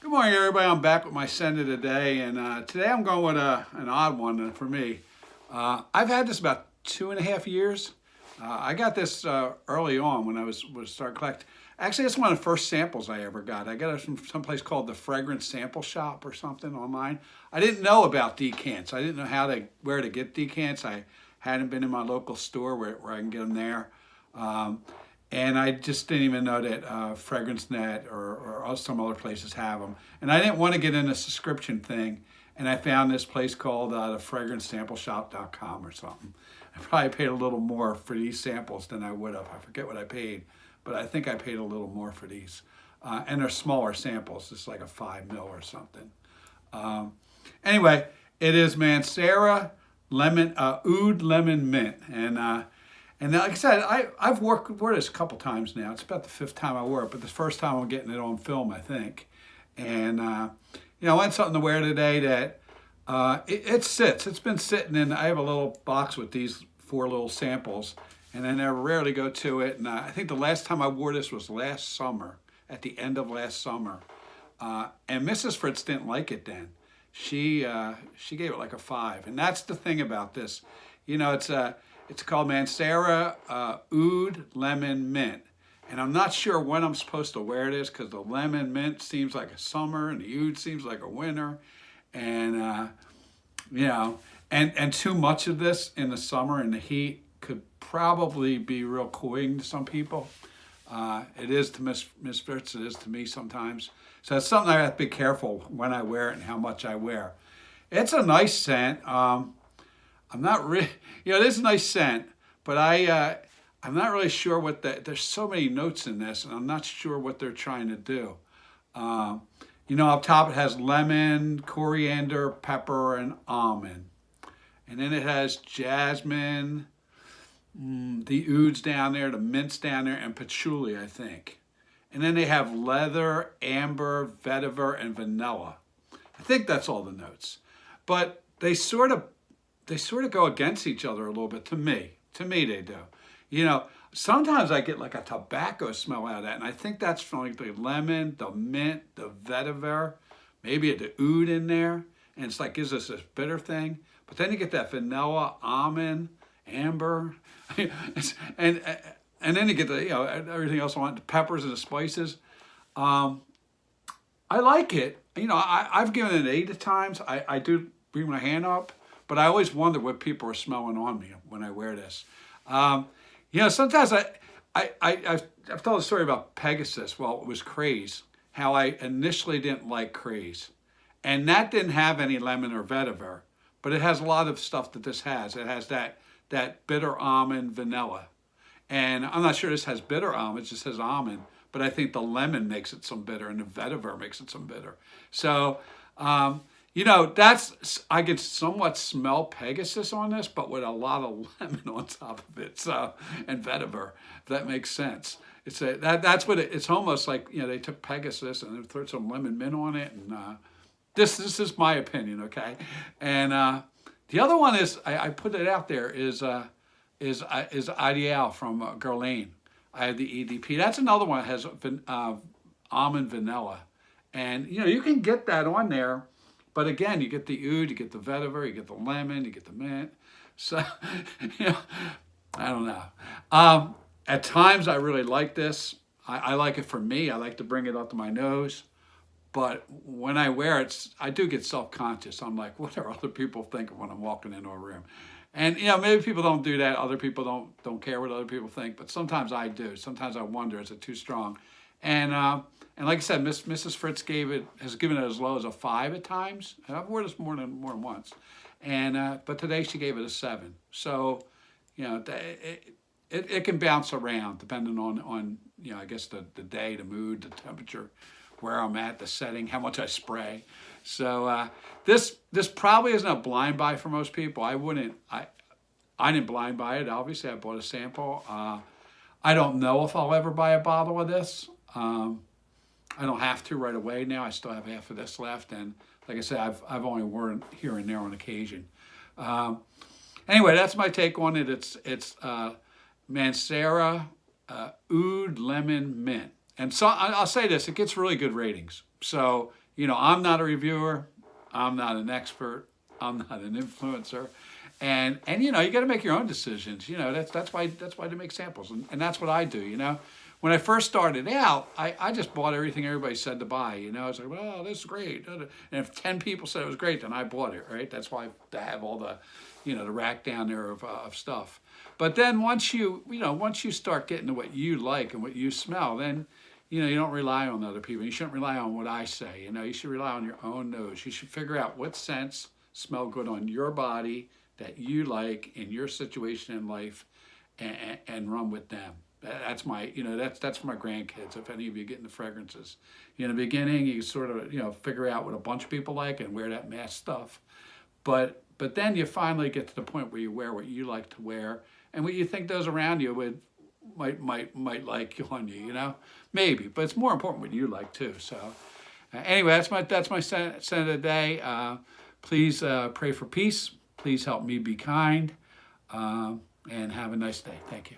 Good morning, everybody. I'm back with my scent of the day, and today I'm going with an odd one for me. I've had this about 2.5 years. I got this early on when I was start collecting. Actually, it's one of the first samples I ever got. I got it from some place called the Fragrance Sample Shop or something online. I didn't know about decants. I didn't know where to get decants. I hadn't been in my local store where I can get them there. And I just didn't even know that Fragrance Net or some other places have them. And I didn't want to get in a subscription thing. And I found this place called the fragrancesampleshop.com or something. I probably paid a little more for these samples than I would have. I forget what I paid, but I think I paid a little more for these. And they're smaller samples. It's like a 5 ml or something. Anyway, it is Mancera Aoud Lemon Mint. And like I said, I've wore this a couple times now. It's about the 5th time I wore it, but the first time I'm getting it on film, I think. And, I want something to wear today that it sits. It's been sitting in, I have a little box with these 4 little samples, and I rarely go to it. And I think the last time I wore this was last summer, at the end of last summer. And Mrs. Fritz didn't like it then. She gave it like a 5. And that's the thing about this. It's called Mancera Oud Lemon Mint. And I'm not sure when I'm supposed to wear this because the lemon mint seems like a summer and the oud seems like a winter. And, and too much of this in the summer and the heat could probably be real coying to some people. It is to Miss Fritz, it is to me sometimes. So it's something I have to be careful when I wear it and how much I wear. It's a nice scent. I'm not really, it is a nice scent, but I'm not really sure there's so many notes in this, and I'm not sure what they're trying to do. Up top it has lemon, coriander, pepper, and almond. And then it has jasmine, the ouds down there, the mints down there, and patchouli, I think. And then they have leather, amber, vetiver, and vanilla. I think that's all the notes. But they sort of go against each other a little bit to me. To me, they do. Sometimes I get like a tobacco smell out of that, and I think that's from like the lemon, the mint, the vetiver, maybe the oud in there, and it's like gives us this bitter thing. But then you get that vanilla, almond, amber, and then you get the everything else I want, the peppers and the spices. I like it. I've given it an 8 at times. I do bring my hand up. But I always wonder what people are smelling on me when I wear this. Sometimes I've told a story about Pegasus. Well, it was Craze. How I initially didn't like Craze. And that didn't have any lemon or vetiver. But it has a lot of stuff that this has. It has that bitter almond vanilla. And I'm not sure this has bitter almond. It just has almond. But I think the lemon makes it some bitter and the vetiver makes it some bitter. So... I can somewhat smell Pegasus on this, but with a lot of lemon on top of it. So, and vetiver, if that makes sense. That's what it's almost like, they took Pegasus and they threw some lemon mint on it. And this is my opinion, okay? And the other one is, I put it out there, is Ideal from Guerlain. I have the EDP. That's another one that has almond vanilla. And, you can get that on there. But again, you get the oud, you get the vetiver, you get the lemon, you get the mint. So, I don't know. At times, I really like this. I like it for me. I like to bring it up to my nose. But when I wear it, I do get self-conscious. I'm like, what are other people thinking when I'm walking into a room? And, maybe people don't do that. Other people don't care what other people think. But sometimes I do. Sometimes I wonder, is it too strong? And like I said, Mrs. Fritz has given it as low as a 5 at times. And I've worn this more than once. And but today she gave it a 7. So, it can bounce around depending on I guess the day, the mood, the temperature, where I'm at, the setting, how much I spray. So this probably isn't a blind buy for most people. I didn't blind buy it. Obviously, I bought a sample. I don't know if I'll ever buy a bottle of this. I don't have to right away now. I still have half of this left, and like I said, I've only worn here and there on occasion. Anyway, that's my take on it. It's Mancera Oud Lemon Mint. And so I'll say this, it gets really good ratings. So, I'm not a reviewer. I'm not an expert. I'm not an influencer. And you got to make your own decisions. That's why they make samples, and that's what I do. When I first started out, I just bought everything everybody said to buy. I was like, well, this is great. And if 10 people said it was great, then I bought it, right? That's why I have all the, the rack down there of stuff. But then once you start getting to what you like and what you smell, then, you don't rely on other people. You shouldn't rely on what I say. You should rely on your own nose. You should figure out what scents smell good on your body that you like in your situation in life, and run with them. That's my, that's for my grandkids. If any of you get into fragrances, in the beginning, you sort of, figure out what a bunch of people like and wear that mass stuff. But then you finally get to the point where you wear what you like to wear and what you think those around you might like on you, maybe. But it's more important what you like too. So anyway, that's my scent of the day. Please pray for peace. Please help me be kind, and have a nice day. Thank you.